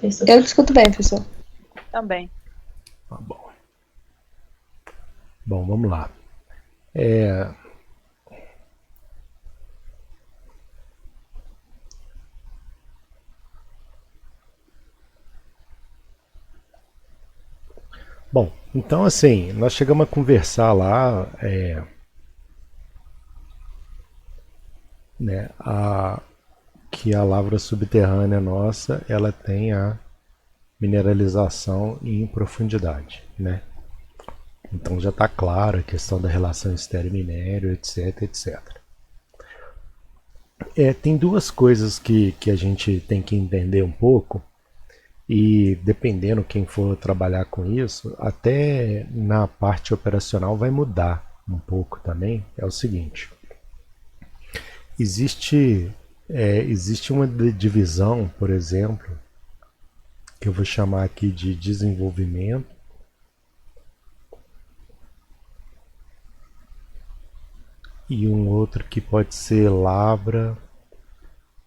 professor? Eu te escuto bem, professor. Também. Tá bom. Bom, vamos lá. É, Bom, então assim, nós chegamos a conversar lá, né, que a lavra subterrânea nossa, ela tem a mineralização em profundidade, né? Então já está clara a questão da relação estéreo-minério, etc, etc. Tem duas coisas que a gente tem que entender um pouco, e dependendo quem for trabalhar com isso, até na parte operacional vai mudar um pouco também. É o seguinte: existe uma divisão, por exemplo, que eu vou chamar aqui de desenvolvimento, e um outro que pode ser lavra,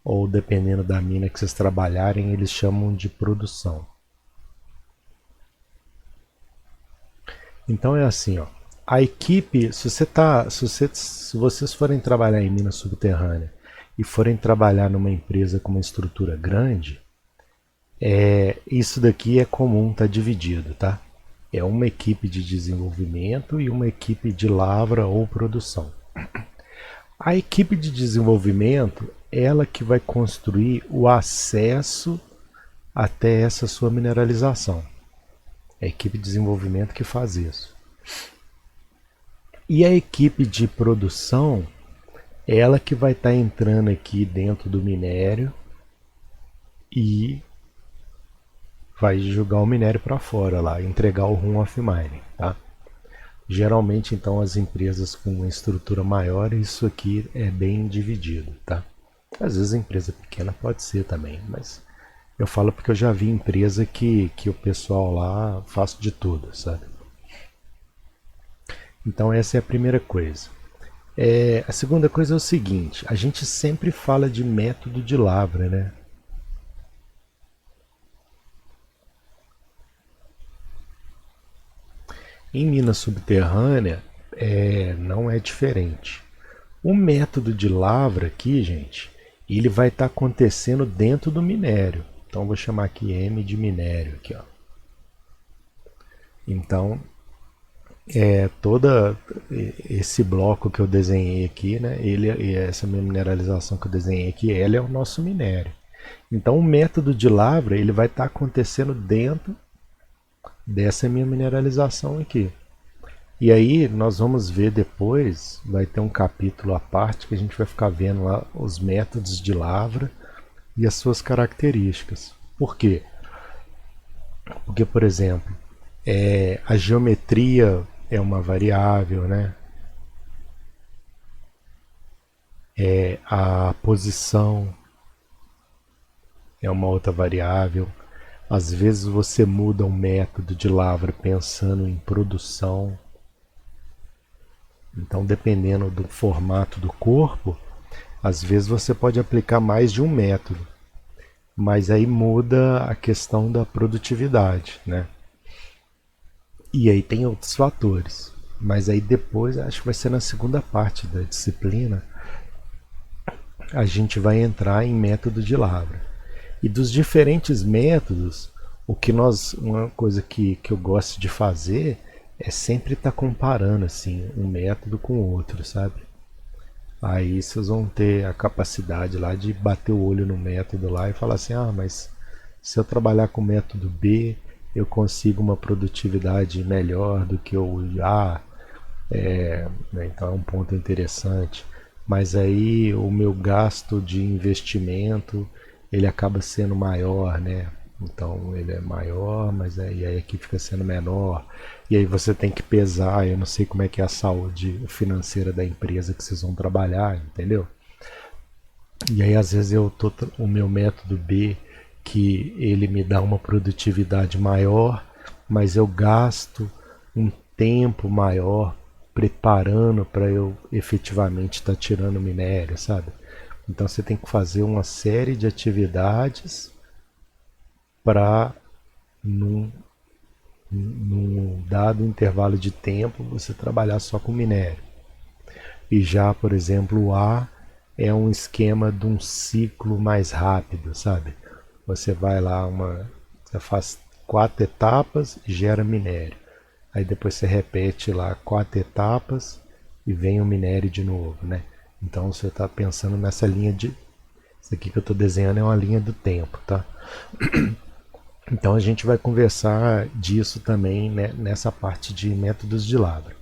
ou dependendo da mina que vocês trabalharem, eles chamam de produção. Então é assim, ó, a equipe, se vocês forem trabalhar em mina subterrânea e forem trabalhar numa empresa com uma estrutura grande, isso daqui é comum, tá dividido, tá? É uma equipe de desenvolvimento e uma equipe de lavra ou produção. A equipe de desenvolvimento, ela que vai construir o acesso até essa sua mineralização. É a equipe de desenvolvimento que faz isso. E a equipe de produção, ela que vai estar entrando aqui dentro do minério e vai jogar o minério para fora lá, entregar o room of mining, tá? Geralmente, então, as empresas com uma estrutura maior, isso aqui é bem dividido, tá? Às vezes a empresa pequena pode ser também, mas eu falo porque eu já vi empresa que o pessoal lá faz de tudo, sabe? Então essa é a primeira coisa. A segunda coisa é o seguinte: a gente sempre fala de método de lavra, né? Em mina subterrânea não é diferente. O método de lavra aqui, gente, ele vai estar acontecendo dentro do minério. Então vou chamar aqui M de minério aqui, ó. Então todo esse bloco que eu desenhei aqui, né? Essa minha mineralização que eu desenhei aqui, ela é o nosso minério. Então o método de lavra ele vai estar acontecendo dentro dessa minha mineralização aqui. E aí nós vamos ver depois, vai ter um capítulo à parte que a gente vai ficar vendo lá os métodos de lavra e as suas características. Por quê? Porque, por exemplo, a geometria é uma variável, né? A posição é uma outra variável. Às vezes você muda um método de lavra pensando em produção. Então, dependendo do formato do corpo, às vezes você pode aplicar mais de um método, mas aí muda a questão da produtividade, né? E aí tem outros fatores, mas aí depois, acho que vai ser na segunda parte da disciplina, a gente vai entrar em método de lavra. E dos diferentes métodos, uma coisa que eu gosto de fazer é sempre estar comparando assim, um método com o outro, sabe? Aí vocês vão ter a capacidade lá de bater o olho no método lá e falar assim, mas se eu trabalhar com o método B, eu consigo uma produtividade melhor do que o A, né, então é um ponto interessante. Mas aí o meu gasto de investimento, ele acaba sendo maior, né? Então ele é maior, mas aí aqui fica sendo menor. E aí você tem que pesar, eu não sei como é que é a saúde financeira da empresa que vocês vão trabalhar, entendeu? E aí às vezes o meu método B, que ele me dá uma produtividade maior, mas eu gasto um tempo maior preparando para eu efetivamente estar tirando minério, sabe? Então você tem que fazer uma série de atividades para num dado intervalo de tempo você trabalhar só com minério. E já, por exemplo, o A é um esquema de um ciclo mais rápido, sabe? Você vai lá, você faz 4 etapas e gera minério. Aí depois você repete lá 4 etapas e vem o minério de novo, né? Então você está pensando nessa linha de... Isso aqui que eu estou desenhando é uma linha do tempo, tá? Então a gente vai conversar disso também, né, nessa parte de métodos de Lavra.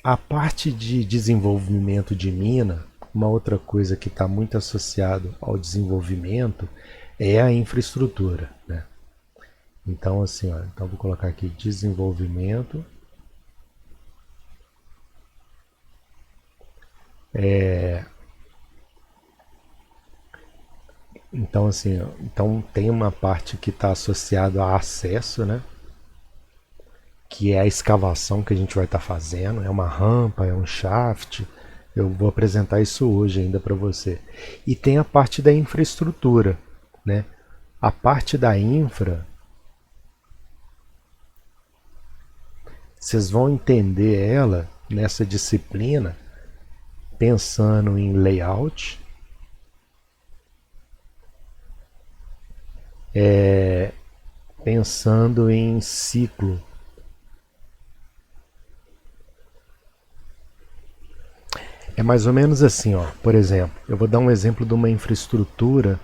A parte de desenvolvimento de mina, uma outra coisa que está muito associado ao desenvolvimento é a infraestrutura, né? Então assim, ó, então vou colocar aqui desenvolvimento. Então assim, ó, então tem uma parte que está associada a acesso, né? Que é a escavação que a gente vai estar fazendo, é uma rampa, é um shaft. Eu vou apresentar isso hoje ainda para você. E tem a parte da infraestrutura, né? A parte da infra, vocês vão entender ela nessa disciplina pensando em layout, pensando em ciclo. É mais ou menos assim, ó. Por exemplo, eu vou dar um exemplo de uma infraestrutura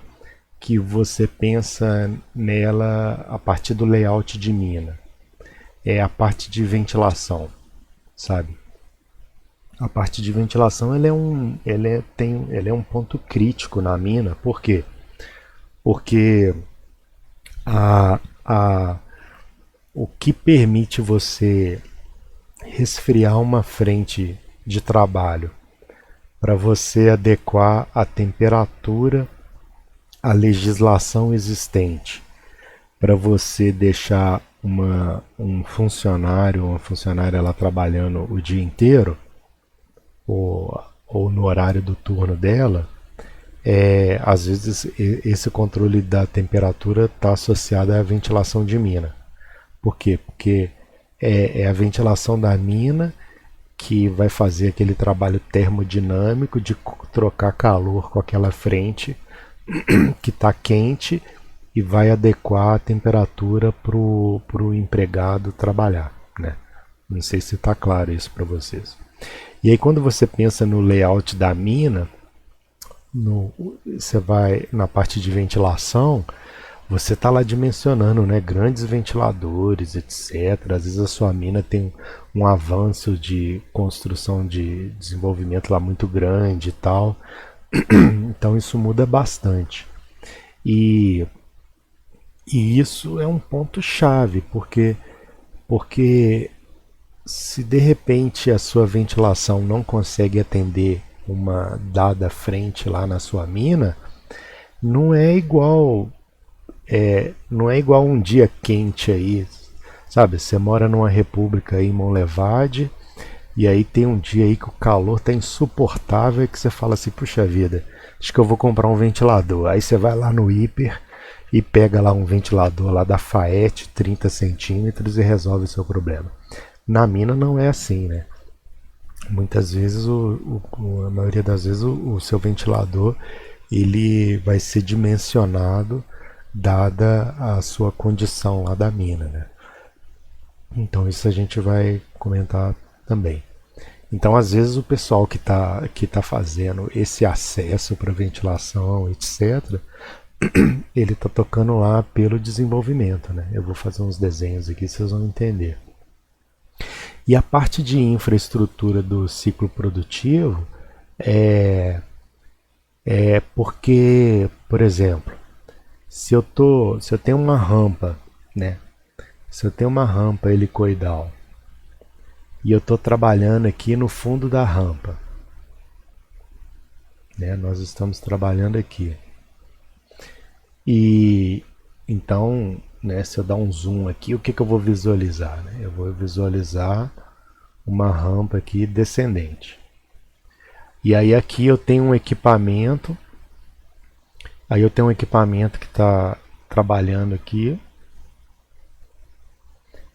que você pensa nela a partir do layout de mina. É a parte de ventilação, sabe? A parte de ventilação ele é um ponto crítico na mina. Por quê? Porque a, a, o que permite você resfriar uma frente de trabalho para você adequar a temperatura à legislação existente, para você deixar um funcionário, uma funcionária lá trabalhando o dia inteiro, ou no horário do turno dela, às vezes esse controle da temperatura está associado à ventilação de mina. Por quê? Porque é a ventilação da mina que vai fazer aquele trabalho termodinâmico de trocar calor com aquela frente que está quente e vai adequar a temperatura para o empregado trabalhar, né? Não sei se está claro isso para vocês. E aí quando você pensa no layout da mina, você vai na parte de ventilação, você está lá dimensionando, né, grandes ventiladores, etc. Às vezes a sua mina tem um avanço de construção de desenvolvimento lá muito grande e tal. Então isso muda bastante. E, e isso é um ponto chave, porque se de repente a sua ventilação não consegue atender uma dada frente lá na sua mina, não é igual não é igual um dia quente aí, sabe? Você mora numa república aí em Monlevade e aí tem um dia aí que o calor tá insuportável e que você fala assim, puxa vida, acho que eu vou comprar um ventilador. Aí você vai lá no hiper e pega lá um ventilador lá da Faet 30 centímetros e resolve o seu problema. Na mina não é assim, né? Muitas vezes, a maioria das vezes, o seu ventilador ele vai ser dimensionado dada a sua condição lá da mina, né? Então isso a gente vai comentar também. Então às vezes o pessoal que tá fazendo esse acesso para ventilação, etc., ele está tocando lá pelo desenvolvimento, né? Eu vou fazer uns desenhos aqui, vocês vão entender. E a parte de infraestrutura do ciclo produtivo é porque, por exemplo, se eu tenho uma rampa, né? Se eu tenho uma rampa helicoidal e eu estou trabalhando aqui no fundo da rampa, né? Nós estamos trabalhando aqui. E então, né, se eu dar um zoom aqui, o que, que eu vou visualizar? Né? Eu vou visualizar uma rampa aqui descendente. E aí aqui eu tenho um equipamento Aí eu tenho um equipamento que está trabalhando aqui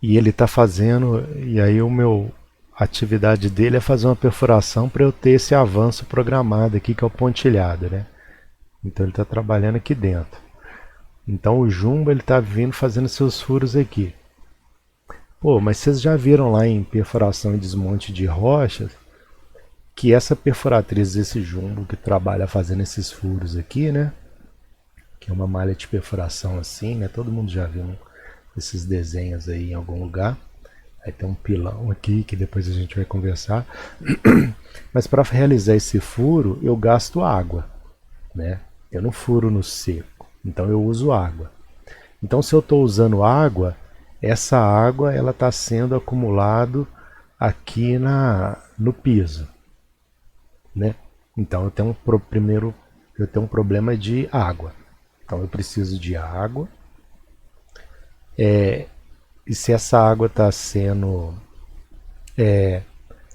e ele está fazendo, e aí a atividade dele é fazer uma perfuração para eu ter esse avanço programado aqui que é o pontilhado, né? Então ele está trabalhando aqui dentro. Então o jumbo ele está vindo fazendo seus furos aqui. Pô, mas vocês já viram lá em perfuração e desmonte de rochas que essa perfuratriz desse jumbo que trabalha fazendo esses furos aqui, né? Que é uma malha de perfuração assim, né? Todo mundo já viu esses desenhos aí em algum lugar. Aí tem um pilão aqui que depois a gente vai conversar. Mas para realizar esse furo eu gasto água, né? Eu não furo no seco, então eu uso água. Então se eu estou usando água, essa água ela está sendo acumulado aqui no piso, né? Então primeiro eu tenho um problema de água. Então eu preciso de água. E se essa água está sendo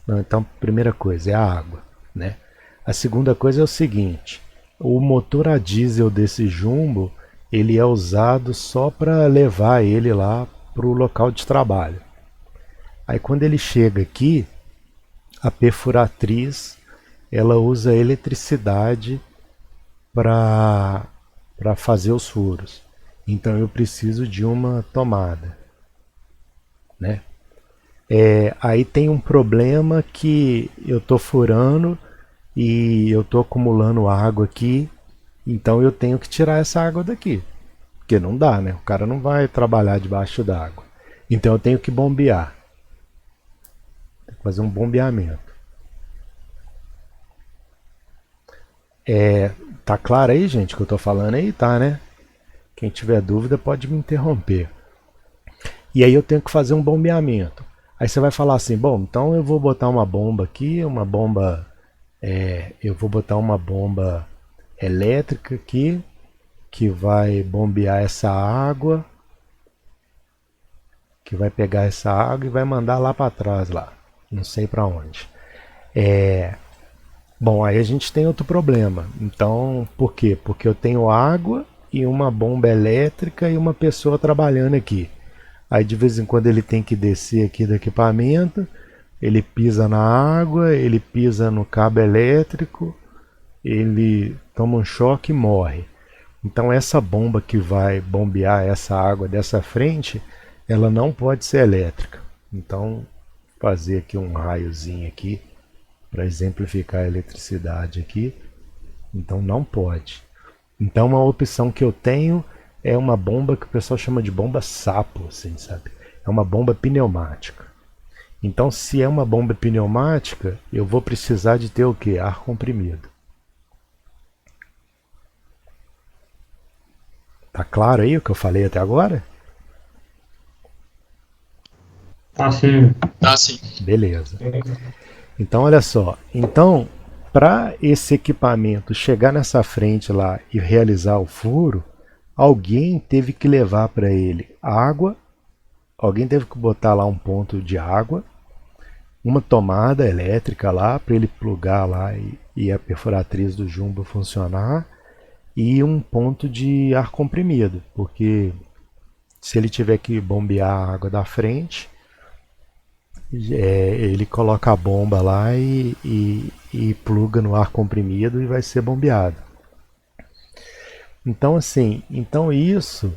não, então primeira coisa é a água, né? A segunda coisa é o seguinte: o motor a diesel desse jumbo ele é usado só para levar ele lá para o local de trabalho. Aí quando ele chega aqui, a perfuratriz ela usa eletricidade para fazer os furos. Então eu preciso de uma tomada, né? Aí tem um problema que eu estou furando e eu estou acumulando água aqui, então eu tenho que tirar essa água daqui, porque não dá, né? O cara não vai trabalhar debaixo d'água. Então eu tenho que bombear, tenho que fazer um bombeamento. Tá claro aí, gente, o que eu estou falando aí? Tá, né? Quem tiver dúvida pode me interromper. E aí eu tenho que fazer um bombeamento. Aí você vai falar assim, bom, então eu vou botar uma bomba aqui, eu vou botar uma bomba elétrica aqui que vai bombear essa água, que vai pegar essa água e vai mandar lá para trás lá, não sei para onde. Bom, aí a gente tem outro problema. Então, por quê? Porque eu tenho água e uma bomba elétrica e uma pessoa trabalhando aqui. Aí de vez em quando ele tem que descer aqui do equipamento, ele pisa na água, ele pisa no cabo elétrico, ele toma um choque e morre. Então essa bomba que vai bombear essa água dessa frente, ela não pode ser elétrica. Então, fazer aqui um raiozinho aqui para exemplificar a eletricidade aqui. Então não pode. Então uma opção que eu tenho é uma bomba que o pessoal chama de bomba sapo, assim, sabe? É uma bomba pneumática. Então, se é uma bomba pneumática, eu vou precisar de ter o quê? Ar comprimido. Tá claro aí o que eu falei até agora? Tá sim. Ah, sim. Beleza. Então, olha só. Então, para esse equipamento chegar nessa frente lá e realizar o furo, alguém teve que levar para ele água, alguém teve que botar lá um ponto de água, uma tomada elétrica lá para ele plugar lá e a perfuratriz do jumbo funcionar, e um ponto de ar comprimido, porque se ele tiver que bombear a água da frente, ele coloca a bomba lá e pluga no ar comprimido e vai ser bombeado. Então assim, então isso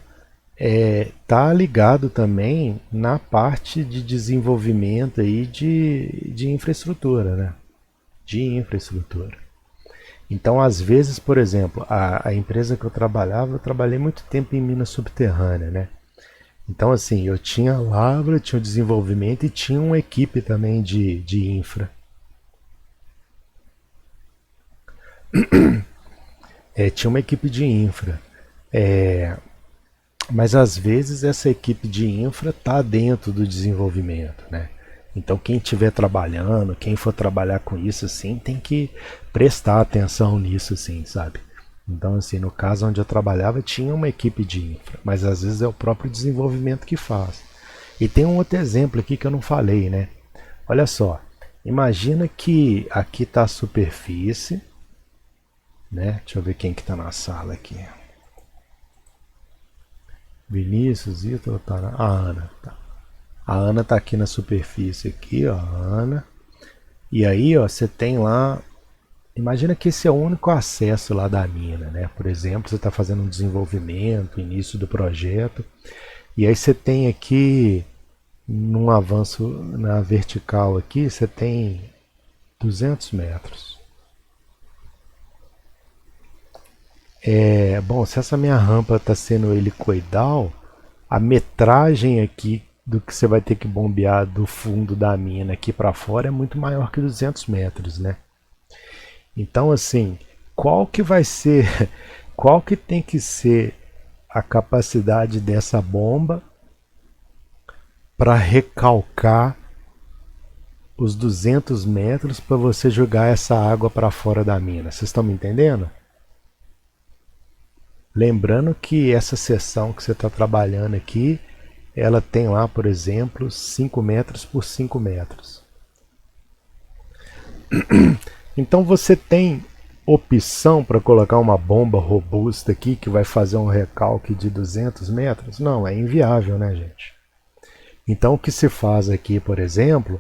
tá ligado também na parte de desenvolvimento aí de infraestrutura, né? De infraestrutura. Então, às vezes, por exemplo, a empresa que eu trabalhava, eu trabalhei muito tempo em mina subterrânea, né? Então, assim, eu tinha lavra, tinha o desenvolvimento e tinha uma equipe também de infra. Tinha uma equipe de infra. Mas às vezes essa equipe de infra está dentro do desenvolvimento, né? Então quem estiver trabalhando, quem for trabalhar com isso assim, tem que prestar atenção nisso assim, sabe? Então assim, no caso onde eu trabalhava tinha uma equipe de infra, mas às vezes é o próprio desenvolvimento que faz. E tem um outro exemplo aqui que eu não falei, né? Olha só, imagina que aqui está a superfície, né? Deixa eu ver quem que tá na sala aqui. Vinícius, Ítalo, tá a Ana. Tá. A Ana tá aqui na superfície aqui, ó, a Ana. E aí, ó, você tem lá. Imagina que esse é o único acesso lá da mina, né? Por exemplo, você está fazendo um desenvolvimento, início do projeto, e aí você tem aqui, num avanço na vertical aqui, você tem 200 metros. Bom, se essa minha rampa está sendo helicoidal, a metragem aqui do que você vai ter que bombear do fundo da mina aqui para fora é muito maior que 200 metros, né? Então, assim, qual que vai ser, qual que tem que ser a capacidade dessa bomba para recalcar os 200 metros para você jogar essa água para fora da mina? Vocês estão me entendendo? Lembrando que essa seção que você está trabalhando aqui, ela tem lá, por exemplo, 5 metros por 5 metros. Então você tem opção para colocar uma bomba robusta aqui que vai fazer um recalque de 200 metros? Não, é inviável, né, gente? Então o que se faz aqui, por exemplo,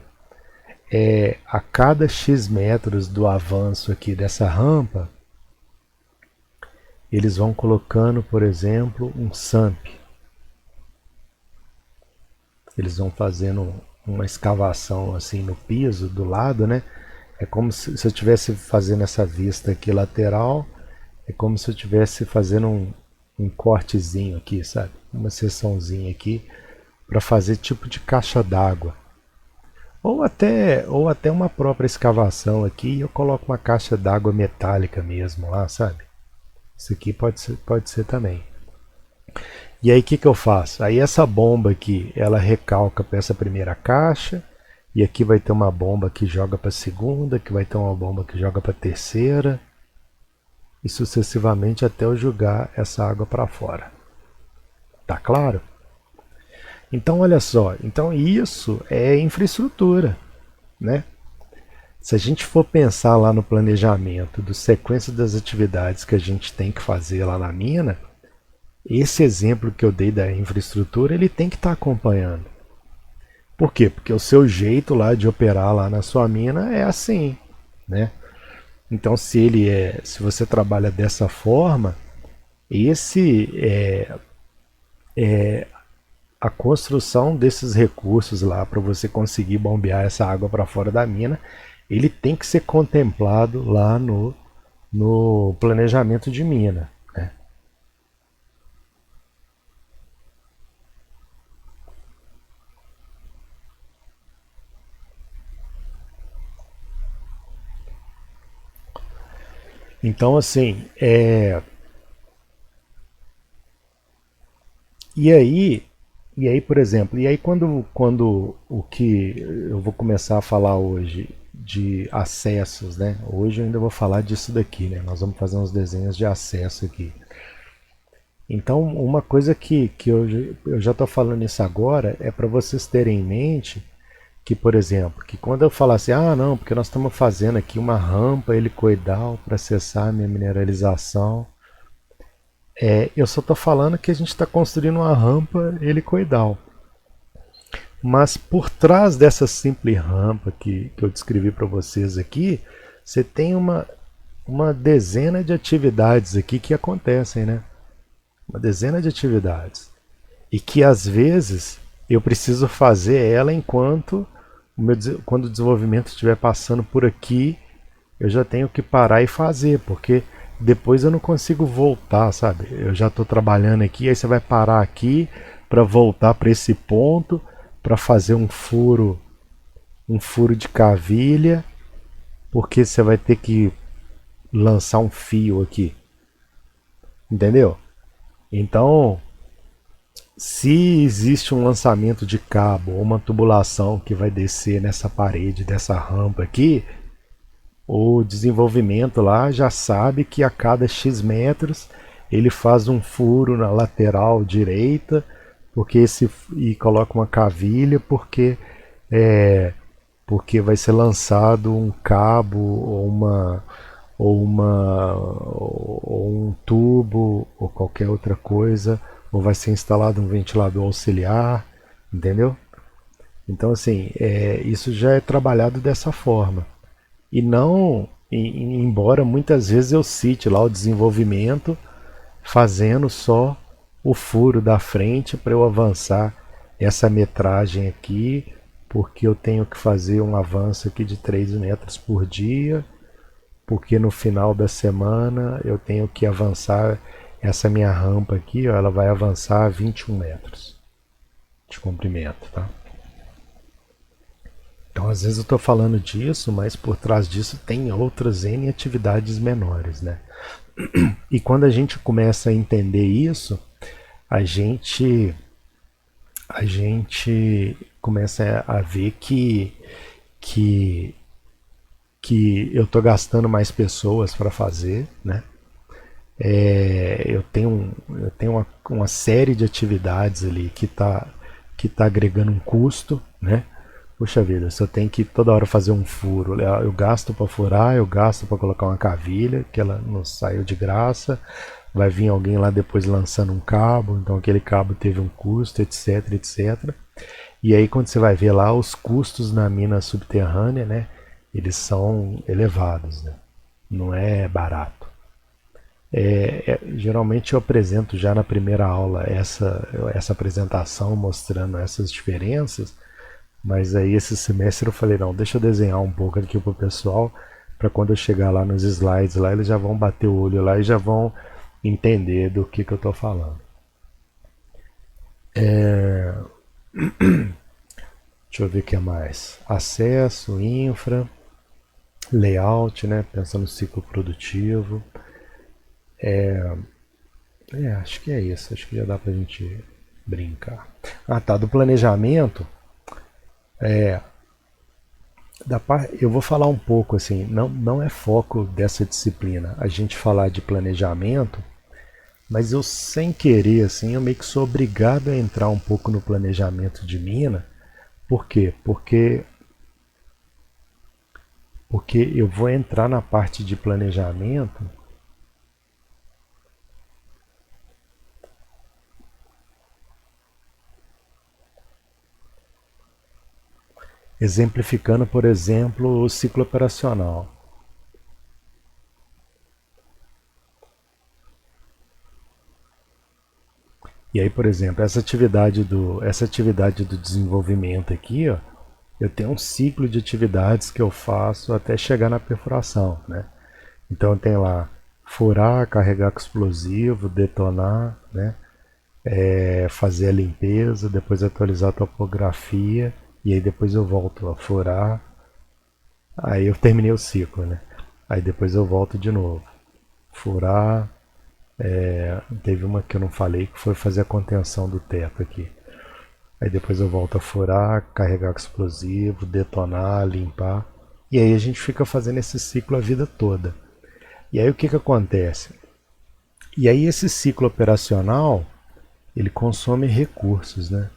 é a cada X metros do avanço aqui dessa rampa, eles vão colocando, por exemplo, um SAMP. Eles vão fazendo uma escavação assim no piso do lado, né? É como se eu estivesse fazendo essa vista aqui lateral, é como se eu estivesse fazendo um cortezinho aqui, sabe? Uma seçãozinha aqui para fazer tipo de caixa d'água. Ou até uma própria escavação aqui e eu coloco uma caixa d'água metálica mesmo lá, sabe? Isso aqui pode ser também. E aí o que eu faço? Aí essa bomba aqui, ela recalca para essa primeira caixa, e aqui vai ter uma bomba que joga para a segunda, que vai ter uma bomba que joga para a terceira, e sucessivamente até eu jogar essa água para fora. Tá claro? Então olha só, então isso é infraestrutura, né? Se a gente for pensar lá no planejamento do sequência das atividades que a gente tem que fazer lá na mina, esse exemplo que eu dei da infraestrutura, ele tem que estar acompanhando. Por quê? Porque o seu jeito lá de operar lá na sua mina é assim, né? Então se você trabalha dessa forma, esse é a construção desses recursos lá para você conseguir bombear essa água para fora da mina, ele tem que ser contemplado lá no planejamento de mina, né? Então, assim, e aí, por exemplo, quando o que eu vou começar a falar hoje de acessos, né? Hoje eu ainda vou falar disso daqui, né? Nós vamos fazer uns desenhos de acesso aqui. Então, uma coisa que eu já estou falando isso agora é para vocês terem em mente que, por exemplo, que quando eu falar assim, ah, não, porque nós estamos fazendo aqui uma rampa helicoidal para acessar a minha mineralização, eu só estou falando que a gente está construindo uma rampa helicoidal. Mas por trás dessa simples rampa que eu descrevi para vocês aqui, você tem uma dezena de atividades aqui que acontecem, né? Uma dezena de atividades. E que às vezes eu preciso fazer ela enquanto quando o desenvolvimento estiver passando por aqui, eu já tenho que parar e fazer, porque depois eu não consigo voltar, sabe? Eu já estou trabalhando aqui, aí você vai parar aqui para voltar para esse ponto, para fazer um furo de cavilha, porque você vai ter que lançar um fio aqui. Entendeu? Então, se existe um lançamento de cabo ou uma tubulação que vai descer nessa parede dessa rampa aqui, o desenvolvimento lá já sabe que a cada X metros ele faz um furo na lateral direita, e coloca uma cavilha porque vai ser lançado um cabo ou ou um tubo ou qualquer outra coisa, ou vai ser instalado um ventilador auxiliar, entendeu? Então assim, isso já é trabalhado dessa forma. E não, embora muitas vezes eu cite lá o desenvolvimento fazendo só o furo da frente para eu avançar essa metragem aqui, porque eu tenho que fazer um avanço aqui de 3 metros por dia, porque no final da semana eu tenho que avançar essa minha rampa aqui, ó, ela vai avançar 21 metros de comprimento, tá? Então, às vezes eu estou falando disso, mas por trás disso tem outras N atividades menores, né? E quando a gente começa a entender isso, a gente a gente começa a ver que, que eu estou gastando mais pessoas para fazer, né? Eu tenho uma série de atividades ali que tá agregando um custo, né? Puxa vida, se eu tenho que toda hora fazer um furo, eu gasto para furar, eu gasto para colocar uma cavilha, que ela não saiu de graça, vai vir alguém lá depois lançando um cabo, então aquele cabo teve um custo, etc, etc. E aí quando você vai ver lá, os custos na mina subterrânea, né, eles são elevados, né? Não é barato. Geralmente eu apresento já na primeira aula essa apresentação mostrando essas diferenças, mas aí esse semestre eu falei, não, deixa eu desenhar um pouco aqui pro pessoal, para quando eu chegar lá nos slides lá, eles já vão bater o olho lá e já vão entender do que eu estou falando. Deixa eu ver o que mais. Acesso, infra, layout, né? Pensando no ciclo produtivo. Acho que é isso. Acho que já dá pra gente brincar. Ah, tá. Do planejamento, eu vou falar um pouco assim. Não é foco dessa disciplina a gente falar de planejamento, mas eu sem querer assim, eu meio que sou obrigado a entrar um pouco no planejamento de mina. Por quê? Porque eu vou entrar na parte de planejamento exemplificando, por exemplo, o ciclo operacional. E aí, por exemplo, essa atividade do desenvolvimento aqui, ó, eu tenho um ciclo de atividades que eu faço até chegar na perfuração, né? Então tem lá furar, carregar com explosivo, detonar, né? Fazer a limpeza, depois atualizar a topografia e aí depois eu volto a furar. Aí eu terminei o ciclo, né? Aí depois eu volto de novo. Furar. Teve uma que eu não falei que foi fazer a contenção do teto aqui. Aí depois eu volto a furar, carregar com explosivo, detonar, limpar. E aí a gente fica fazendo esse ciclo a vida toda. E aí o que acontece? E aí esse ciclo operacional, ele consome recursos, né?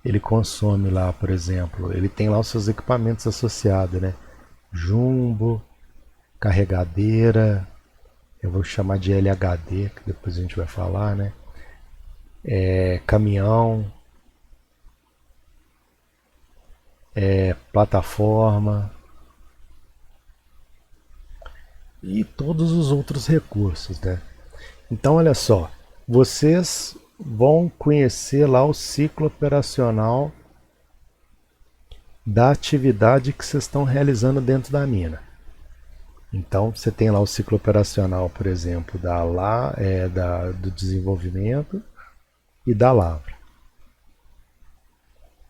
Ele consome lá, por exemplo, ele tem lá os seus equipamentos associados, né? Jumbo, carregadeira, eu vou chamar de LHD, que depois a gente vai falar, né? Caminhão, plataforma e todos os outros recursos, né? Então, olha só, vocês vão conhecer lá o ciclo operacional da atividade que vocês estão realizando dentro da mina. Então, você tem lá o ciclo operacional, por exemplo, do desenvolvimento e da lavra.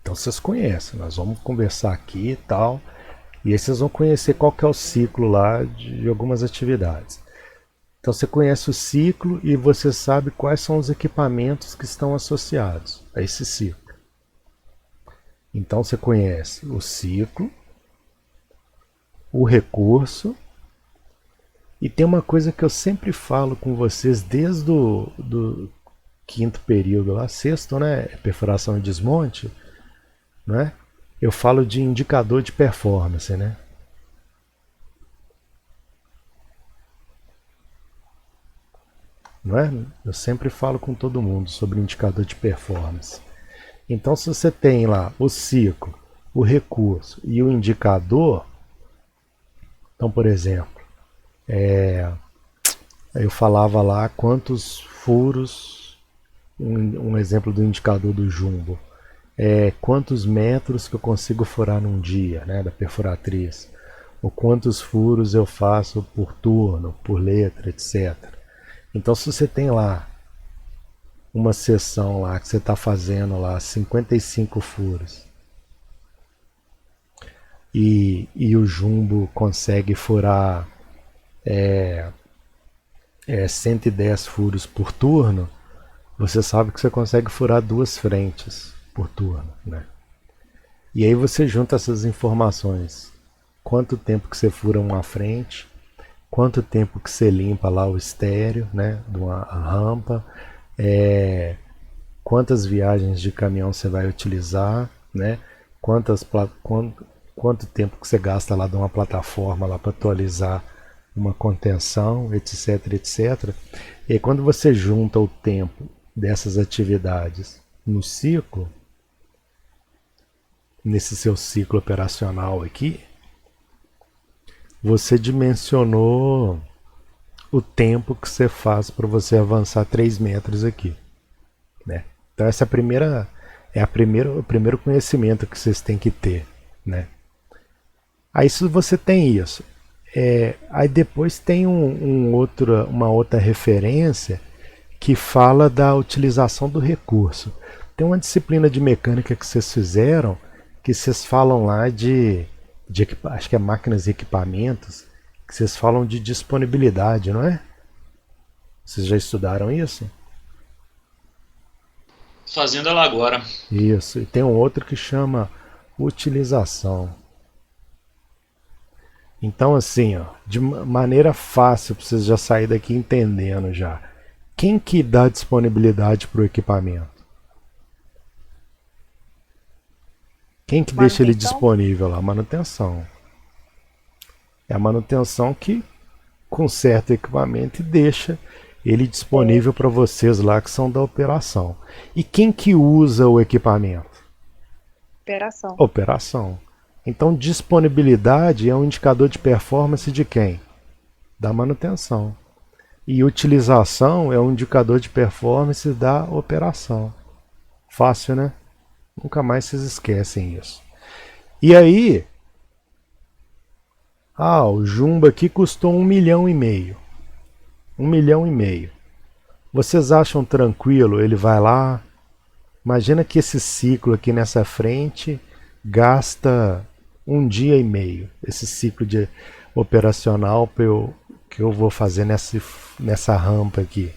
Então, vocês conhecem, nós vamos conversar aqui e tal, e aí vocês vão conhecer qual que é o ciclo lá de algumas atividades. Então você conhece o ciclo e você sabe quais são os equipamentos que estão associados a esse ciclo. Então você conhece o ciclo, o recurso, e tem uma coisa que eu sempre falo com vocês desde o do quinto período lá, sexto, né? Perfuração e desmonte, né? Eu falo de indicador de performance, né? não é? Eu sempre falo com todo mundo sobre indicador de performance. Então, se você tem lá o ciclo, o recurso e o indicador, então, por exemplo, eu falava lá quantos furos, um exemplo do indicador do jumbo, quantos metros que eu consigo furar num dia, né, da perfuratriz, ou quantos furos eu faço por turno, por letra, etc. Então, se você tem lá uma sessão lá que você está fazendo lá 55 furos e o jumbo consegue furar 110 furos por turno, você sabe que você consegue furar duas frentes por turno, né? E aí você junta essas informações. Quanto tempo que você fura uma frente, quanto tempo que você limpa lá o estéreo, né, de uma rampa, quantas viagens de caminhão você vai utilizar, né, quanto tempo que você gasta lá de uma plataforma lá para atualizar uma contenção, etc, etc. E aí, quando você junta o tempo dessas atividades no ciclo, nesse seu ciclo operacional aqui, você dimensionou o tempo que você faz para você avançar 3 metros aqui, né? Então essa o primeiro conhecimento que vocês têm que ter, né? Aí se você tem isso, aí depois tem uma outra referência que fala da utilização do recurso. Tem uma disciplina de mecânica que vocês fizeram que vocês falam lá acho que é máquinas e equipamentos, que vocês falam de disponibilidade, não é? Vocês já estudaram isso? Fazendo ela agora. Isso. E tem um outro que chama utilização. Então, assim, ó, de maneira fácil para vocês já sair daqui entendendo já. Quem que dá disponibilidade para o equipamento? Quem que deixa ele Manutenção? disponível lá? A manutenção. É a manutenção que conserta o equipamento e deixa ele disponível para vocês lá que são da operação. E quem que usa o equipamento? Operação. Operação. Então, disponibilidade é um indicador de performance de quem? Da manutenção. E utilização é um indicador de performance da operação. Fácil, né? Nunca mais vocês esquecem isso. E aí, o jumbo aqui custou 1,5 milhão. 1,5 milhão. Vocês acham tranquilo? Ele vai lá. Imagina que esse ciclo aqui nessa frente gasta 1 dia e meio. Esse ciclo de operacional que eu vou fazer nessa rampa aqui.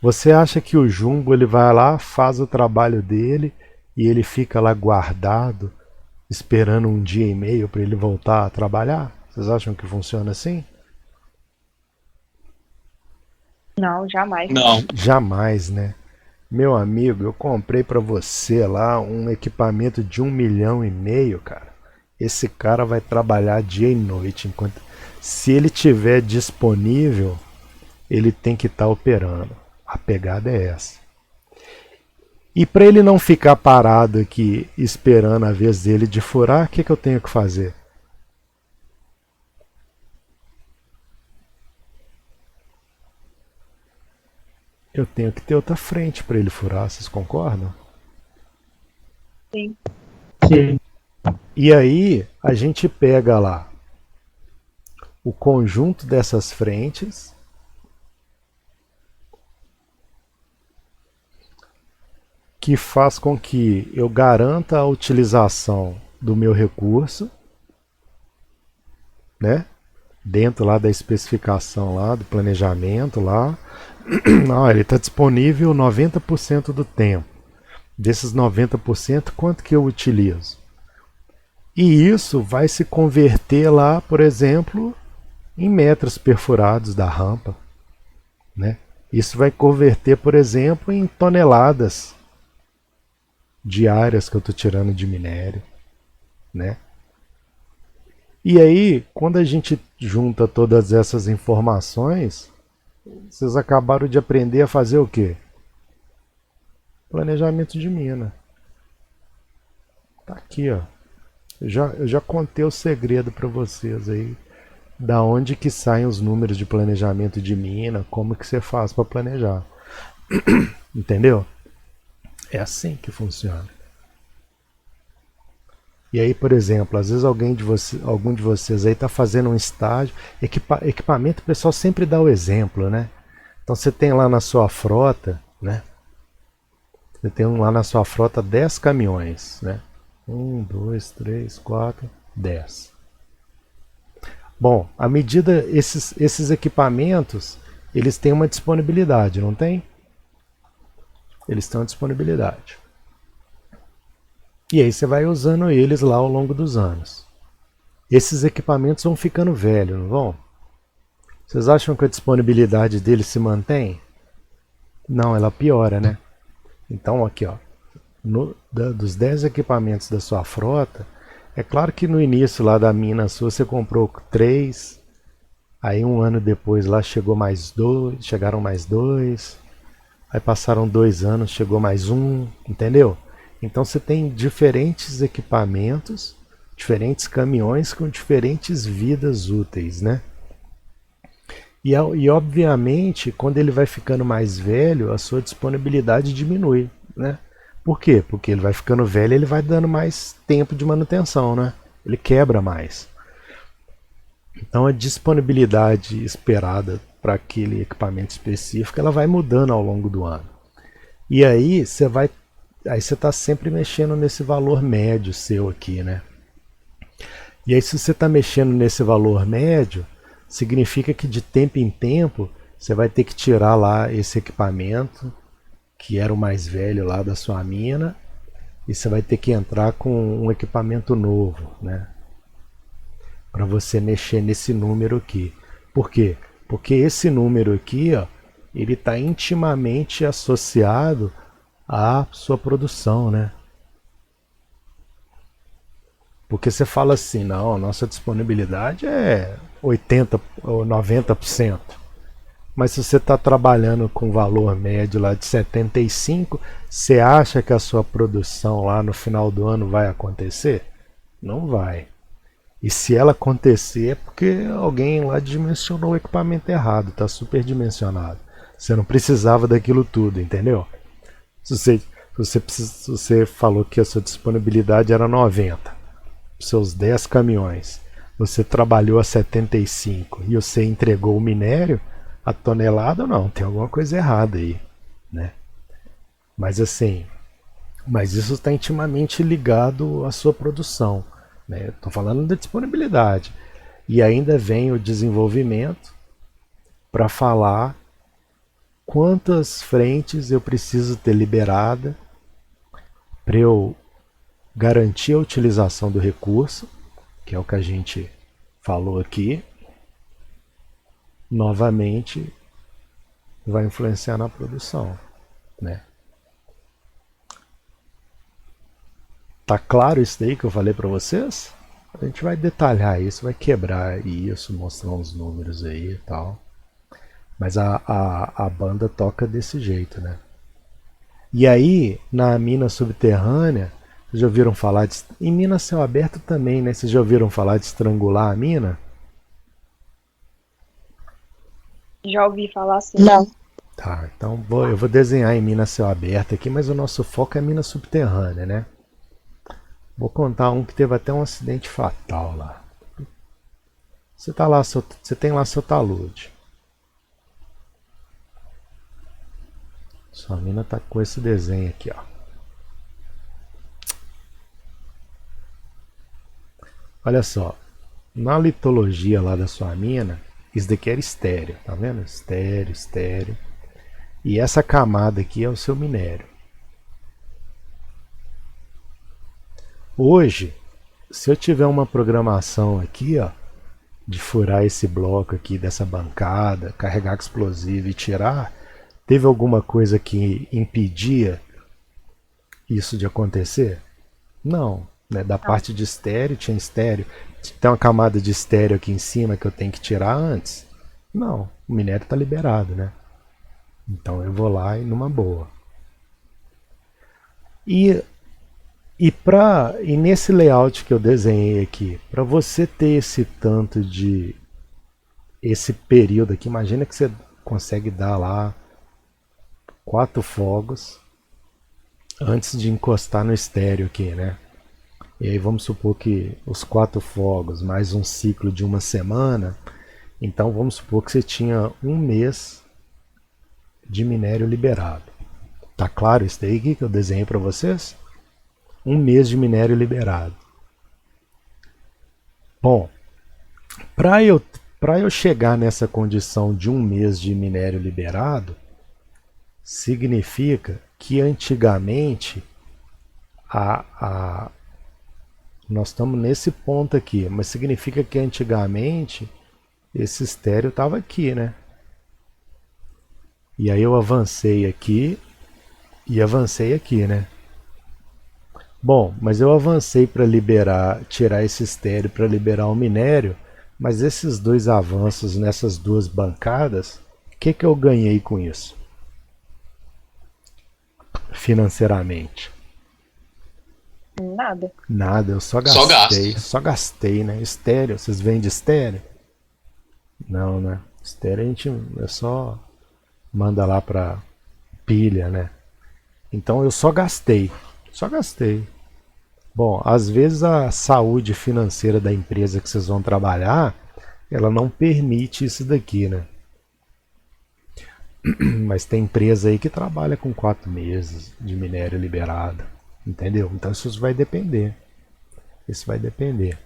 Você acha que o jumbo ele vai lá, faz o trabalho dele e ele fica lá guardado, esperando 1 dia e meio para ele voltar a trabalhar? Vocês acham que funciona assim? Não, jamais. Não. Jamais, né? Meu amigo, eu comprei para você lá um equipamento de 1,5 milhão, cara. Esse cara vai trabalhar dia e noite enquanto, se ele tiver disponível, ele tem que estar operando. A pegada é essa. E para ele não ficar parado aqui esperando a vez dele de furar, o que eu tenho que fazer? Eu tenho que ter outra frente para ele furar, vocês concordam? Sim. Sim. E aí a gente pega lá o conjunto dessas frentes que faz com que eu garanta a utilização do meu recurso, né? Dentro lá da especificação lá, do planejamento lá. Ele está disponível 90% do tempo. Desses 90%, quanto que eu utilizo? E isso vai se converter lá, por exemplo, em metros perfurados da rampa, né? Isso vai converter, por exemplo, em toneladas diárias que eu estou tirando de minério, né? E aí, quando a gente junta todas essas informações, Vocês acabaram de aprender a fazer o quê? Planejamento de mina. Tá aqui, ó. Eu já contei o segredo para vocês aí. Da onde que saem os números de planejamento de mina, como que você faz para planejar. Entendeu? É assim que funciona. E aí, por exemplo, às vezes algum de vocês aí está fazendo um estágio, equipamento, o pessoal sempre dá o exemplo, né? Então você tem lá na sua frota, né? Você tem lá na sua frota 10 caminhões, né? 1, 2, 3, 4, 10. Bom, à medida esses equipamentos, eles têm uma disponibilidade, não tem? Eles têm uma disponibilidade. E aí você vai usando eles lá ao longo dos anos. Esses equipamentos vão ficando velhos, não vão? Vocês acham que a disponibilidade deles se mantém? Não, ela piora, né? Então aqui, ó, dos 10 equipamentos da sua frota, é claro que no início lá da mina sua você comprou 3, aí um ano depois lá chegaram mais 2, aí passaram 2 anos, chegou mais um, entendeu? Então você tem diferentes equipamentos, diferentes caminhões com diferentes vidas úteis, né? E obviamente, quando ele vai ficando mais velho, a sua disponibilidade diminui, né? Por quê? Porque ele vai ficando velho, ele vai dando mais tempo de manutenção, né? Ele quebra mais. Então a disponibilidade esperada para aquele equipamento específico, ela vai mudando ao longo do ano. E aí você está sempre mexendo nesse valor médio seu aqui, né? E aí se você está mexendo nesse valor médio, significa que de tempo em tempo você vai ter que tirar lá esse equipamento que era o mais velho lá da sua mina e você vai ter que entrar com um equipamento novo, né? Para você mexer nesse número aqui. Por quê? Porque esse número aqui, ó, ele está intimamente associado à sua produção, né? Porque você fala assim, não, a nossa disponibilidade é 80% ou 90%. Mas se você está trabalhando com valor médio lá de 75, você acha que a sua produção lá no final do ano vai acontecer? Não vai. E se ela acontecer é porque alguém lá dimensionou o equipamento errado, está superdimensionado. Você não precisava daquilo tudo, entendeu? Se você falou que a sua disponibilidade era 90, seus 10 caminhões, você trabalhou a 75 e você entregou o minério, a tonelada, não, tem alguma coisa errada aí, né? Mas assim, isso está intimamente ligado à sua produção, né? Estou falando da disponibilidade. E ainda vem o desenvolvimento para falar quantas frentes eu preciso ter liberada para eu garantir a utilização do recurso, que é o que a gente falou aqui, novamente vai influenciar na produção, né? Tá claro isso daí que eu falei para vocês? A gente vai detalhar isso, vai quebrar isso, mostrar uns números aí e tal. Mas a banda toca desse jeito, né? E aí, na mina subterrânea, vocês já ouviram falar de... Em mina a céu aberto também, né? Vocês já ouviram falar de estrangular a mina? Já ouvi falar assim. Não. Tá, então eu vou desenhar em mina a céu aberto aqui, mas o nosso foco é mina subterrânea, né? Vou contar um que teve até um acidente fatal lá. Você tem lá seu talude. Sua mina tá com esse desenho aqui, ó. Olha só, na litologia lá da sua mina, isso daqui era estéreo, tá vendo? Estéreo, estéreo. E essa camada aqui é o seu minério. Hoje, se eu tiver uma programação aqui, ó, de furar esse bloco aqui dessa bancada, carregar explosivo e tirar, teve alguma coisa que impedia isso de acontecer? Não. Né? Da parte de estéreo, tinha estéreo. Tem uma camada de estéreo aqui em cima que eu tenho que tirar antes. Não, o minério está liberado, né? Então eu vou lá e numa boa. E, e nesse layout que eu desenhei aqui, para você ter esse tanto de esse período aqui, imagina que você consegue dar lá 4 fogos antes de encostar no estéreo aqui, né? E aí vamos supor que os 4 fogos mais um ciclo de uma semana, então vamos supor que você tinha um mês de minério liberado. Tá claro isso daí que eu desenhei para vocês? Um mês de minério liberado. Bom, para eu chegar nessa condição de um mês de minério liberado, significa que antigamente nós estamos nesse ponto aqui, mas significa que antigamente esse estéreo estava aqui, né? E aí eu avancei aqui e avancei aqui, né? Bom, mas eu avancei para tirar esse estéreo para liberar o minério, mas esses dois avanços nessas duas bancadas, o que eu ganhei com isso? Financeiramente. Nada. Nada, eu só Só gastei, gasto. só gastei, né? Estéreo, vocês vendem estéreo? Não, né? Estéreo a gente só manda lá para pilha, né? Então eu só gastei, só gastei. Bom, às vezes a saúde financeira da empresa que vocês vão trabalhar, ela não permite isso daqui, né? Mas tem empresa aí que trabalha com 4 meses de minério liberado, entendeu? Então isso vai depender. Isso vai depender.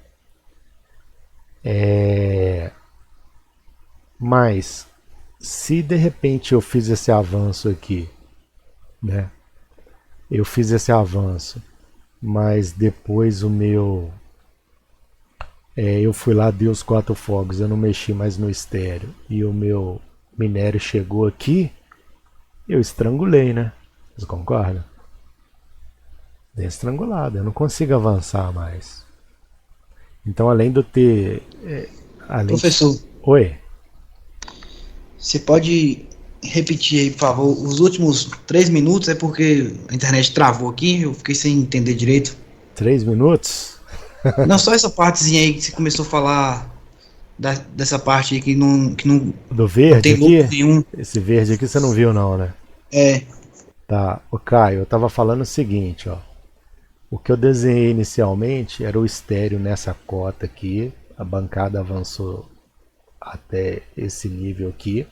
Mas se de repente eu fiz esse avanço aqui, né? Eu fiz esse avanço, mas depois eu fui lá, dei os 4 fogos, eu não mexi mais no estéreo e o meu minério chegou aqui, eu estrangulei, né? Vocês concordam? Dei estrangulado, eu não consigo avançar mais. Então, além de eu ter. Além de... Professor, Oi? você pode repetir aí, por favor, os últimos 3 minutos? É porque a internet travou aqui, eu fiquei sem entender direito. 3 minutos? Não, só essa partezinha aí que você começou a falar dessa parte aí que não Do não verde tem lucro aqui? nenhum. Esse verde aqui você não viu, não, né? É, Tá. O Caio, eu tava falando o seguinte, ó. O que eu desenhei inicialmente era o estéreo nessa cota aqui. A bancada avançou até esse nível aqui.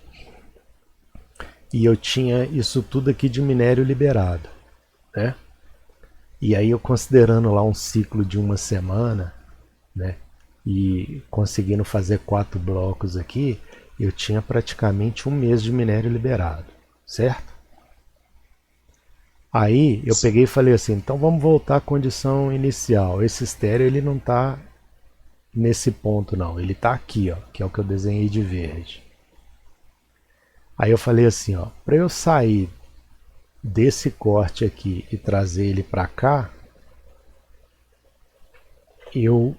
E eu tinha isso tudo aqui de minério liberado, né? E aí eu considerando lá um ciclo de uma semana, né? E conseguindo fazer 4 blocos aqui, eu tinha praticamente um mês de minério liberado, certo? Aí eu peguei e falei assim, então vamos voltar à condição inicial. Esse estéreo ele não está nesse ponto não, ele está aqui, ó, que é o que eu desenhei de verde. Aí eu falei assim, ó, para eu sair desse corte aqui e trazer ele para cá, eu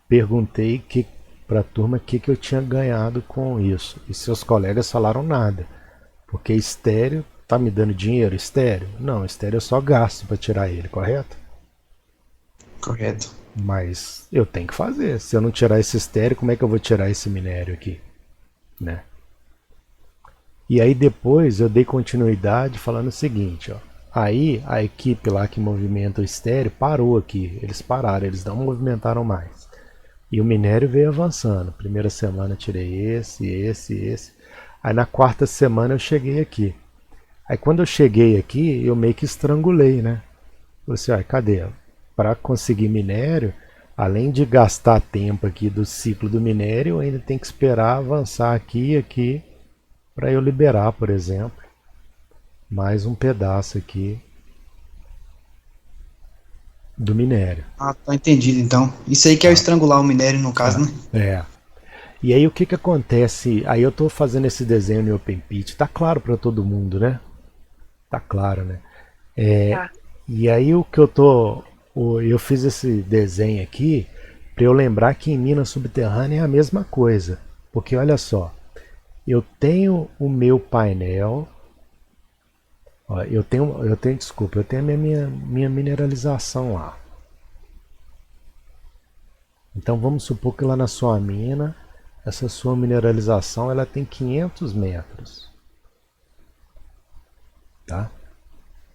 perguntei para a turma o que eu tinha ganhado com isso. E seus colegas falaram nada, porque estéreo tá me dando dinheiro? Estéreo? Não, estéreo eu só gasto para tirar ele, correto? correto. Mas eu tenho que fazer. Se eu não tirar esse estéreo, como é que eu vou tirar esse minério aqui? Né? E aí depois eu dei continuidade falando o seguinte, ó. Aí a equipe lá que movimenta o estéreo parou aqui. Eles pararam, eles não movimentaram mais. E o minério veio avançando. Primeira semana eu tirei esse. Aí na quarta semana eu cheguei aqui. Aí quando eu cheguei aqui, eu meio que estrangulei, né? Falei assim, ó, cadê? Para conseguir minério, além de gastar tempo aqui do ciclo do minério, eu ainda tem que esperar avançar aqui e aqui para eu liberar, por exemplo, mais um pedaço aqui do minério. Ah, tá entendido então. Isso aí que é o estrangular o minério no caso, né? É. E aí o que acontece? Aí eu estou fazendo esse desenho no OpenPit, tá claro para todo mundo, né? Tá claro, né? Tá. E aí eu fiz esse desenho aqui para eu lembrar que em mina subterrânea é a mesma coisa, porque olha só, Eu tenho o meu painel. Ó, desculpa, eu tenho a minha mineralização lá. Então vamos supor que lá na sua mina, essa sua mineralização ela tem 500 metros. Tá?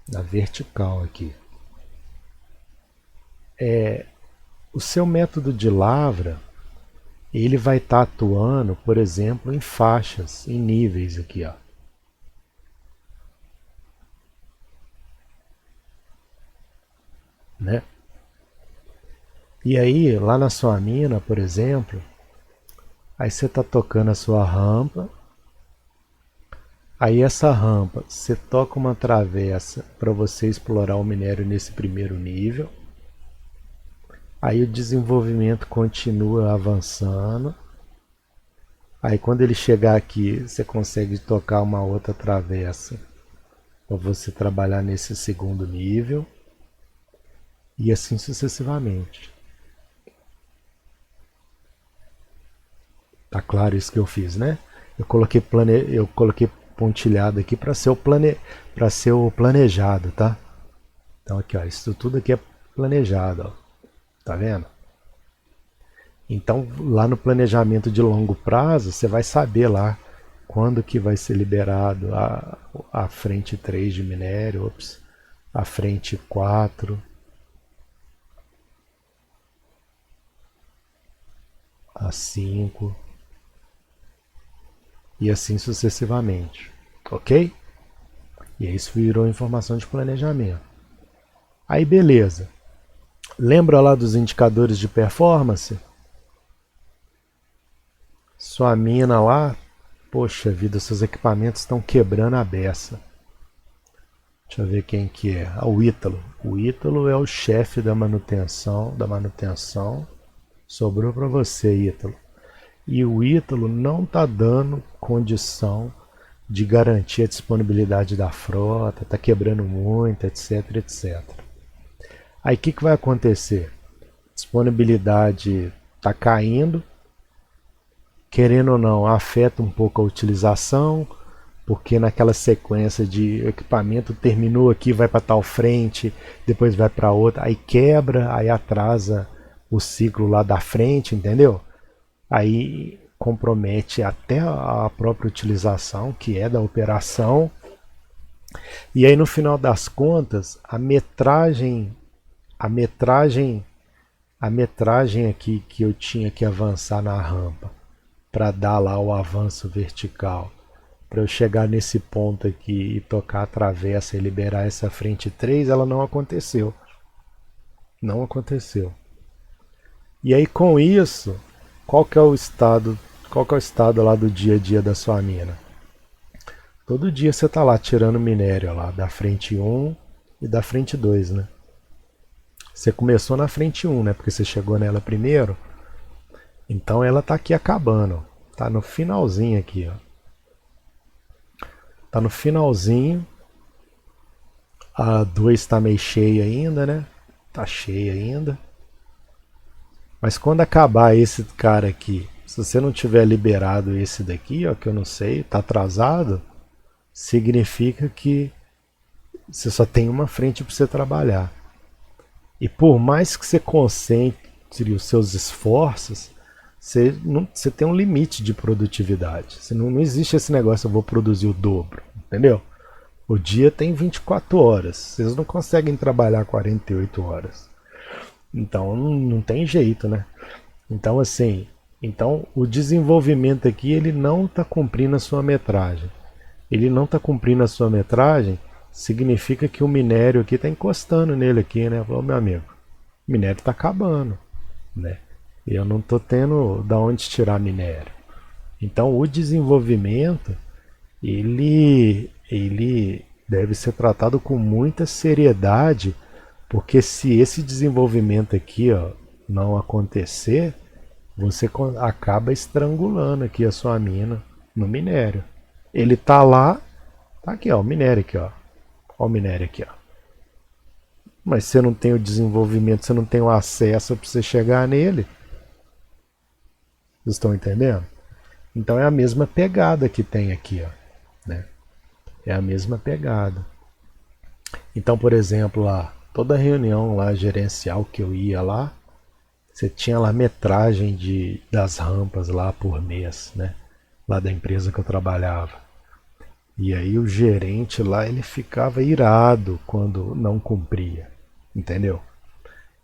Na vertical aqui. O seu método de lavra, ele vai estar atuando, por exemplo, em faixas, em níveis aqui, ó. Né? E aí, lá na sua mina, por exemplo, aí você está tocando a sua rampa, aí essa rampa, você toca uma travessa para você explorar o minério nesse primeiro nível, aí o desenvolvimento continua avançando, aí quando ele chegar aqui, você consegue tocar uma outra travessa para você trabalhar nesse segundo nível, e assim sucessivamente. Tá claro isso que eu fiz, né? Eu coloquei pontilhado aqui para ser o planejado, tá? Então aqui, ó, isso tudo aqui é planejado, ó. Tá vendo? Então lá no planejamento de longo prazo, você vai saber lá quando que vai ser liberado a frente 3 de minério, a frente 4, a 5 e assim sucessivamente, ok? E isso virou informação de planejamento. Aí beleza, lembra lá dos indicadores de performance? Sua mina lá, poxa vida, seus equipamentos estão quebrando a beça. Deixa eu ver quem que é. O Ítalo. O Ítalo é o chefe da manutenção. Sobrou para você, Ítalo. E o Ítalo não está dando condição de garantir a disponibilidade da frota, está quebrando muito, etc, etc. Aí o que vai acontecer? Disponibilidade está caindo, querendo ou não, afeta um pouco a utilização, porque naquela sequência de equipamento terminou aqui, vai para tal frente, depois vai para outra, aí quebra, aí atrasa o ciclo lá da frente, entendeu? Aí compromete até a própria utilização, que é da operação. E aí no final das contas, a metragem aqui que eu tinha que avançar na rampa para dar lá o avanço vertical, para eu chegar nesse ponto aqui e tocar a travessa e liberar essa frente 3, ela não aconteceu. Não aconteceu. E aí com isso, qual que é o estado lá do dia a dia da sua mina? Todo dia você está lá tirando minério lá da frente 1 e da frente 2, né? Você começou na frente 1, né? Porque você chegou nela primeiro. Então ela está aqui acabando. Está no finalzinho aqui, ó. Está no finalzinho. A 2 está meio cheia ainda, né? Está cheia ainda. Mas quando acabar esse cara aqui, se você não tiver liberado esse daqui, ó, que eu não sei, está atrasado, significa que você só tem uma frente para você trabalhar. E por mais que você concentre os seus esforços, você tem um limite de produtividade. Não existe esse negócio, eu vou produzir o dobro, entendeu? O dia tem 24 horas, vocês não conseguem trabalhar 48 horas. Então não tem jeito, né? Então assim, o desenvolvimento aqui ele não está cumprindo a sua metragem. Ele não está cumprindo a sua metragem, significa que o minério aqui está encostando nele aqui, né? Falou, meu amigo, o minério está acabando, né? Eu não estou tendo da onde tirar minério. Então o desenvolvimento ele deve ser tratado com muita seriedade, porque se esse desenvolvimento aqui, ó, não acontecer, você acaba estrangulando aqui a sua mina no minério. Ele está lá, tá aqui, ó, o minério aqui, ó. Ó o minério aqui, ó. Mas você não tem o desenvolvimento, você não tem o acesso para você chegar nele. Vocês estão entendendo? Então é a mesma pegada que tem aqui, ó, né? É a mesma pegada. Então, por exemplo, lá, toda reunião lá gerencial que eu ia lá, você tinha lá metragem das rampas lá por mês, né? Lá da empresa que eu trabalhava. E aí o gerente lá, ele ficava irado quando não cumpria, entendeu?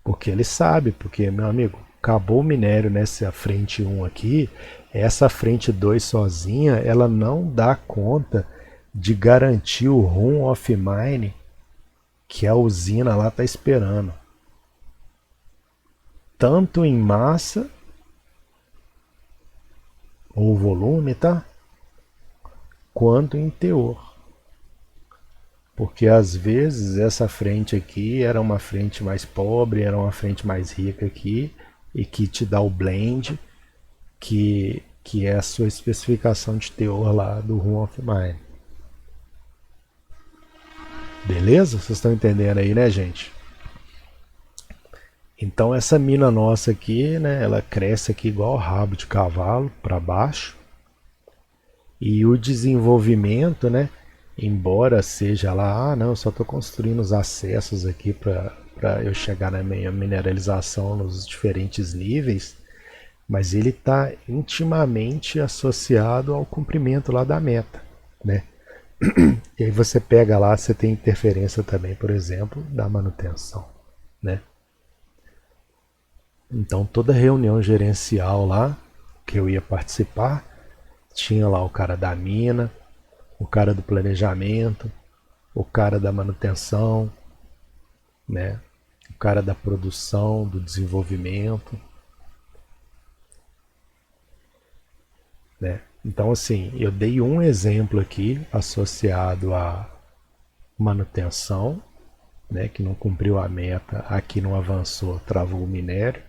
Porque ele sabe, porque, meu amigo, acabou o minério nessa frente 1 aqui, essa frente 2 sozinha, ela não dá conta de garantir o room of mine que a usina lá está esperando. Tanto em massa, ou volume, tá? Quanto em teor. Porque às vezes essa frente aqui era uma frente mais pobre, era uma frente mais rica aqui, e que te dá o blend, que é a sua especificação de teor lá do room of mine. Beleza? Vocês estão entendendo aí, né, gente? Então essa mina nossa aqui, né, ela cresce aqui igual rabo de cavalo para baixo. E o desenvolvimento, né, embora seja lá, não, eu só estou construindo os acessos aqui para eu chegar na minha mineralização nos diferentes níveis, mas ele está intimamente associado ao cumprimento lá da meta, né? E aí você pega lá, você tem interferência também, por exemplo, da manutenção, né? Então toda reunião gerencial lá que eu ia participar, tinha lá o cara da mina, o cara do planejamento, o cara da manutenção, né? O cara da produção, do desenvolvimento, né? Então assim, eu dei um exemplo aqui associado à manutenção, né, que não cumpriu a meta, aqui não avançou, travou o minério.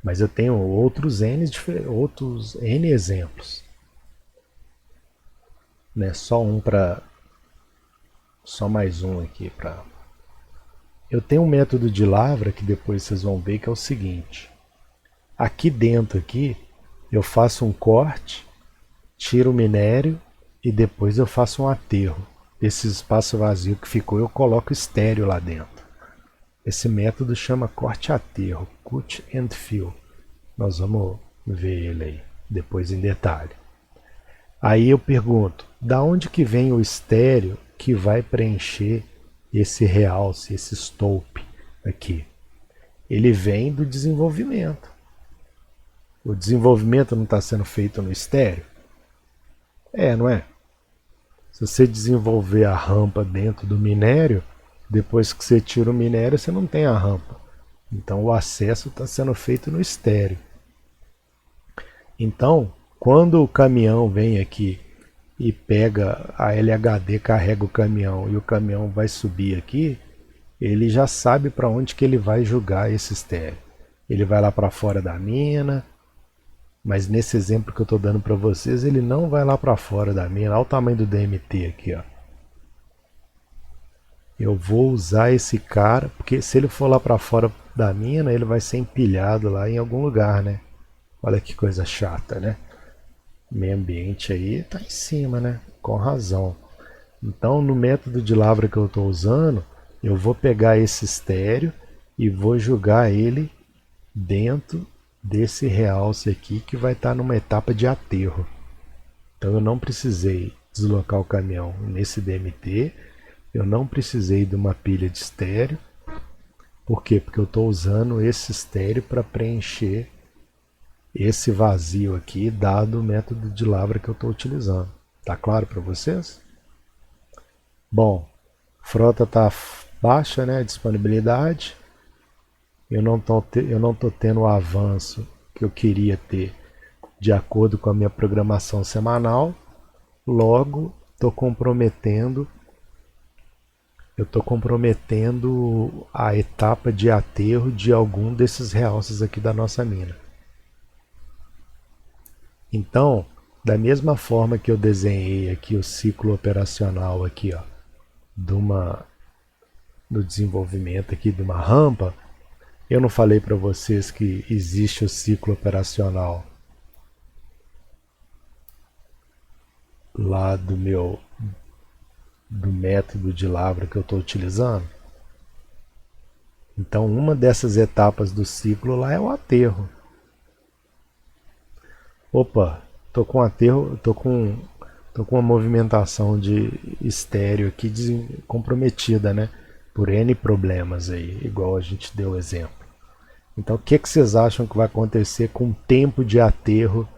Mas eu tenho outros N exemplos. Né? Só mais um aqui para. Eu tenho um método de lavra que depois vocês vão ver que é o seguinte. Aqui dentro aqui eu faço um corte, tiro o minério e depois eu faço um aterro. Esse espaço vazio que ficou eu coloco estéreo lá dentro. Esse método chama corte-aterro, cut and fill. Nós vamos ver ele aí, depois em detalhe. Aí eu pergunto, da onde que vem o estéreo que vai preencher esse realce, esse stolpe aqui? Ele vem do desenvolvimento. O desenvolvimento não está sendo feito no estéreo? Não é? Se você desenvolver a rampa dentro do minério, depois que você tira o minério, você não tem a rampa. Então o acesso está sendo feito no estéreo. Então, quando o caminhão vem aqui e pega a LHD, carrega o caminhão e o caminhão vai subir aqui, ele já sabe para onde que ele vai jogar esse estéreo. Ele vai lá para fora da mina, mas nesse exemplo que eu estou dando para vocês, ele não vai lá para fora da mina. Olha o tamanho do DMT aqui, ó. Eu vou usar esse cara, porque se ele for lá para fora da mina, ele vai ser empilhado lá em algum lugar, né? Olha que coisa chata, né? O meio ambiente aí tá em cima, né? Com razão. Então, no método de lavra que eu estou usando, eu vou pegar esse estéreo e vou jogar ele dentro desse realce aqui que vai estar numa etapa de aterro. Então eu não precisei deslocar o caminhão nesse DMT, eu não precisei de uma pilha de estéreo. Por quê? Porque eu estou usando esse estéreo para preencher esse vazio aqui, dado o método de lavra que eu estou utilizando. Tá claro para vocês? Bom, frota está baixa, né? Disponibilidade. Eu não tô tendo o avanço que eu queria ter de acordo com a minha programação semanal. Logo, eu estou comprometendo a etapa de aterro de algum desses realces aqui da nossa mina. Então, da mesma forma que eu desenhei aqui o ciclo operacional aqui, ó, do desenvolvimento aqui de uma rampa, eu não falei para vocês que existe o ciclo operacional lá do método de Lavra que eu estou utilizando. Então, uma dessas etapas do ciclo lá é o aterro. Opa, tô com aterro, tô com uma movimentação de estéreo aqui comprometida, né? Por N problemas aí, igual a gente deu exemplo. Então, o que vocês acham que vai acontecer com o tempo de aterro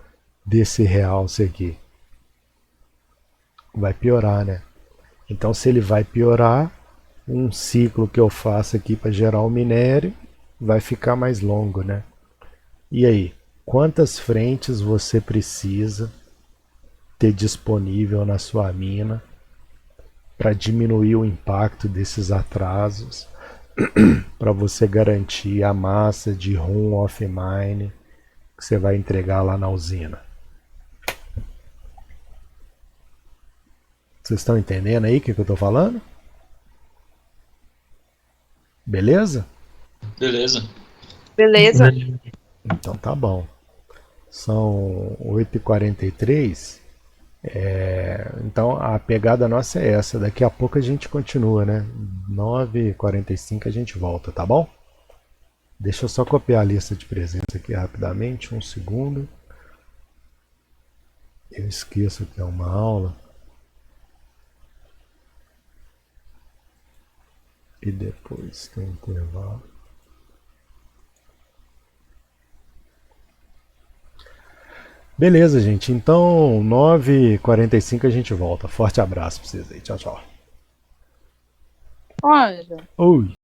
desse realce aqui? Vai piorar, né? Então, se ele vai piorar, um ciclo que eu faço aqui para gerar o minério vai ficar mais longo, né? E aí, quantas frentes você precisa ter disponível na sua mina para diminuir o impacto desses atrasos, para você garantir a massa de run off mine que você vai entregar lá na usina? Vocês estão entendendo aí o que eu estou falando? Beleza? Beleza. Beleza? Então tá bom. São 8h43. Então a pegada nossa é essa. Daqui a pouco a gente continua, né? 9h45 a gente volta, tá bom? Deixa eu só copiar a lista de presença aqui rapidamente, um segundo. Eu esqueço que é uma aula. E depois tem intervalo. Beleza, gente. Então, 9h45 a gente volta. Forte abraço pra vocês aí. Tchau, tchau. Ângelo. Oi.